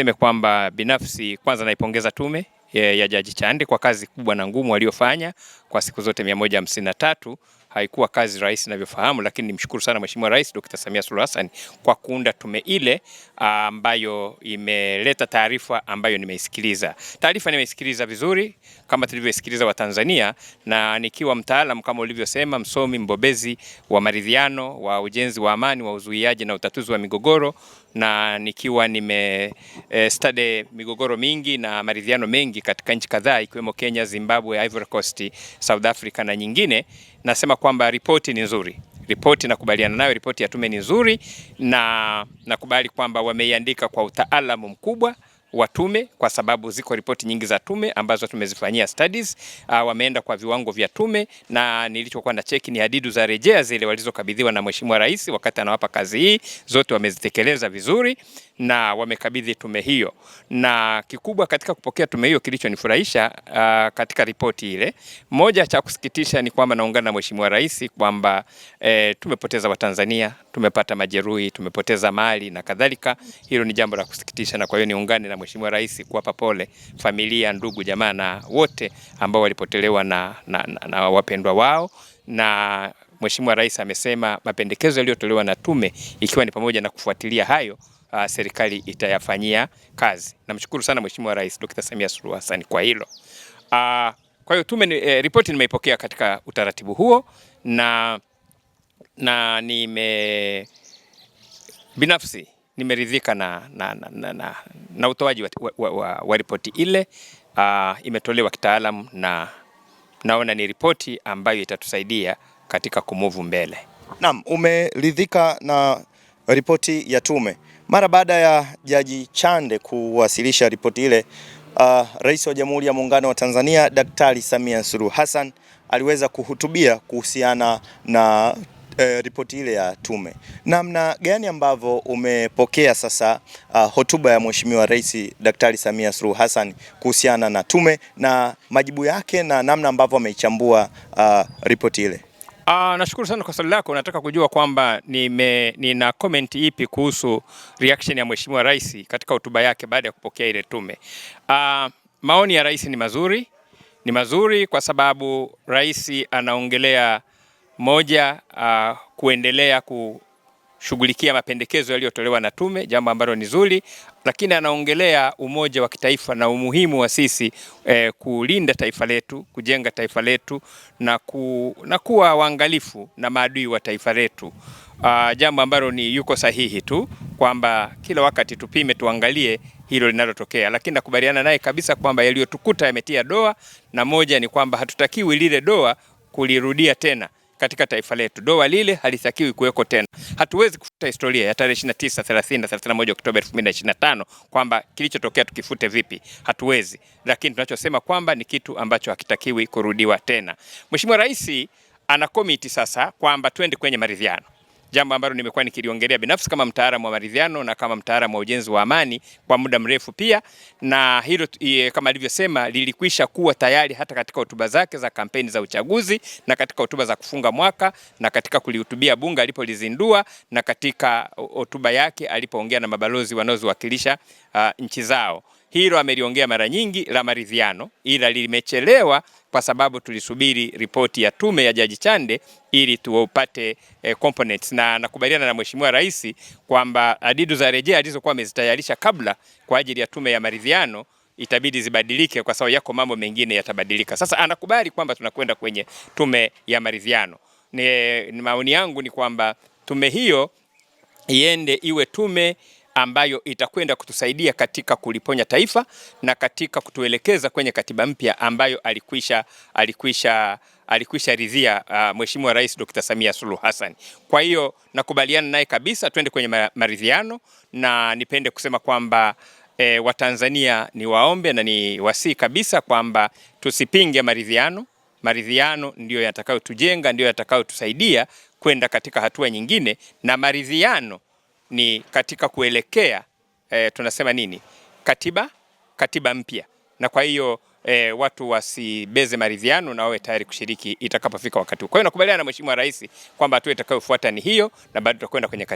Niseme kwamba binafsi kwanza naipongeza tume ya Jaji Chande kwa kazi kubwa na ngumu waliofanya kwa siku zote 153. Haikuwa kazi rahisi ninavyofahamu, lakini nimshukuru sana Mheshimiwa Rais Dr. Samia Suluhu Hassan kwa kuunda tume ile ambayo imeleta taarifa ambayo nimeisikiliza. Taarifa nimeisikiliza vizuri kama tulivyosikiliza Watanzania, na nikiwa mtaalamu kama ulivyosema, msomi mbobezi wa maridhiano, wa ujenzi wa amani, wa uzuiaji na utatuzi wa migogoro, na nikiwa study migogoro mingi na maridhiano mengi katika nchi kadhaa ikiwemo Kenya, Zimbabwe, Ivory Coast, South Africa na nyingine, nasema kwamba ripoti ni nzuri. Ripoti nakubaliana nayo, ripoti ya tume ni nzuri, na nakubali kwamba wameiandika kwa utaalamu mkubwa wa tume, kwa sababu ziko ripoti nyingi za tume ambazo tumezifanyia studies. Wameenda kwa viwango vya tume, na nilichokuwa na cheki ni hadidu za rejea zile walizokabidhiwa na Mheshimiwa Rais wakati anawapa kazi hii, zote wamezitekeleza vizuri na wamekabidhi tume hiyo. Na kikubwa katika kupokea tume hiyo, kilichonifurahisha katika ripoti ile, moja cha kusikitisha ni kwamba naungana na Mheshimiwa Rais kwamba tumepoteza Watanzania, tumepata majeruhi, tumepoteza mali na kadhalika. Hilo ni jambo la kusikitisha, na kwa hiyo niungane na Mheshimiwa Rais kuwapa pole familia, ndugu, jamaa na wote ambao walipotelewa na wapendwa wao. Na Mheshimiwa Rais amesema mapendekezo yaliyotolewa na tume, ikiwa ni pamoja na kufuatilia hayo, serikali itayafanyia kazi. Namshukuru sana Mheshimiwa Rais Dr. Samia Suluhu Hassan kwa hilo. Kwa hiyo tume ripoti nimeipokea katika utaratibu huo, na binafsi nimeridhika na utoaji wa ripoti ile. Imetolewa kitaalamu na naona ni ripoti ambayo itatusaidia katika kumove mbele. Naam, umeridhika na ripoti ya tume. Mara baada ya Jaji Chande kuwasilisha ripoti ile, Rais wa Jamhuri ya Muungano wa Tanzania Daktari Samia Suluhu Hassan aliweza kuhutubia kuhusiana na ripoti ile ya tume. Namna gani ambavyo umepokea sasa hotuba ya Mheshimiwa Rais Daktari Samia Suluhu Hassan kuhusiana na tume na majibu yake na namna ambavyo ameichambua ripoti ile? Nashukuru sana kwa swali lako. Nataka kujua kwamba nina comment ipi kuhusu reaction ya Mheshimiwa Rais katika hotuba yake baada ya kupokea ile tume. Maoni ya Rais ni mazuri kwa sababu Rais anaongelea moja, kuendelea kushughulikia mapendekezo yaliyotolewa na tume, jambo ambalo ni zuri, lakini anaongelea umoja wa kitaifa na umuhimu wa sisi kulinda taifa letu, kujenga taifa letu na kuwa waangalifu na maadui wa taifa letu. Jambo ambalo yuko sahihi tu kwamba kila wakati tupime, tuangalie hilo linalotokea, lakini nakubaliana naye kabisa kwamba yaliyotukuta yametia doa, na moja ni kwamba hatutakiwi lile doa kulirudia tena katika taifa letu. Doa lile halitakiwi kuweko tena. Hatuwezi kufuta historia ya tarehe 29, 30 na 31 Oktoba 2025 kwamba kilichotokea tukifute vipi. Hatuwezi. Lakini tunachosema kwamba ni kitu ambacho hakitakiwi kurudiwa tena. Mheshimiwa Rais ana komiti sasa kwamba twende kwenye maridhiano. Jambo ambalo nimekuwa nikiliongelea binafsi kama mtaalamu wa maridhiano na kama mtaalamu wa ujenzi wa amani kwa muda mrefu pia, na hilo kama alivyosema lilikwisha kuwa tayari hata katika hotuba zake za kampeni za uchaguzi, na katika hotuba za kufunga mwaka, na katika kulihutubia bunge alipolizindua, na katika hotuba yake alipoongea na mabalozi wanaoziwakilisha nchi zao. Hilo ameliongea mara nyingi la maridhiano, ila limechelewa kwa sababu tulisubiri ripoti ya tume ya Jaji Chande ili tuupate components, na nakubaliana na Mheshimiwa Rais kwamba hadidu za rejea alizokuwa amezitayarisha kabla kwa ajili ya tume ya maridhiano itabidi zibadilike kwa sababu yako mambo mengine yatabadilika. Sasa anakubali kwamba tunakwenda kwenye tume ya maridhiano. Ni maoni yangu ni kwamba tume hiyo iende iwe tume ambayo itakwenda kutusaidia katika kuliponya taifa na katika kutuelekeza kwenye katiba mpya ambayo alikwisha ridhia Mheshimiwa Rais Dr. Samia Suluhu Hassan. Kwa hiyo nakubaliana naye kabisa, twende kwenye maridhiano, na nipende kusema kwamba Watanzania ni waombe na ni wasii kabisa kwamba tusipinge maridhiano. Maridhiano ndio yatakayotujenga, ndio yatakayotusaidia kwenda katika hatua nyingine, na maridhiano ni katika kuelekea tunasema nini, katiba mpya. Na kwa hiyo watu wasibeze maridhiano na wawe tayari kushiriki itakapofika wakati huu. Kwa hiyo nakubaliana na Mheshimiwa Rais kwamba hatua itakayofuata ni hiyo, na bado tutakwenda kwenye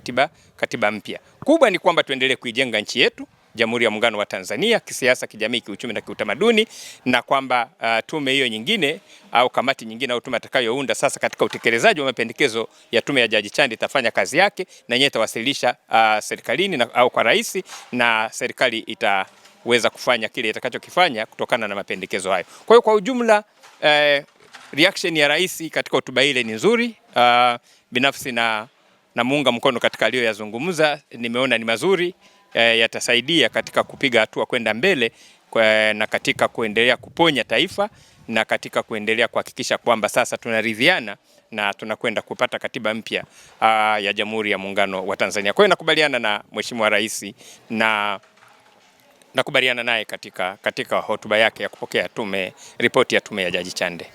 katiba mpya. Kubwa ni kwamba tuendelee kuijenga nchi yetu, Jamhuri ya Muungano wa Tanzania kisiasa, kijamii, kiuchumi na kiutamaduni, na kwamba tume hiyo nyingine au kamati nyingine au tume atakayounda sasa katika utekelezaji wa mapendekezo ya tume ya Jaji Chande itafanya kazi yake na yenyewe itawasilisha serikalini au kwa rais, na serikali itaweza kufanya kile itakachokifanya kutokana na mapendekezo hayo. Kwa hiyo kwa ujumla reaction ya rais katika hotuba ile ni nzuri. Binafsi na muunga mkono katika aliyoyazungumza, nimeona ni mazuri, yatasaidia katika kupiga hatua kwenda mbele na katika kuendelea kuponya taifa na katika kuendelea kuhakikisha kwamba sasa tunaridhiana na tunakwenda kupata katiba mpya ya Jamhuri ya Muungano wa Tanzania. Kwa hiyo nakubaliana na Mheshimiwa Rais na nakubaliana naye katika hotuba yake ya kupokea ripoti ya tume ya Jaji Chande.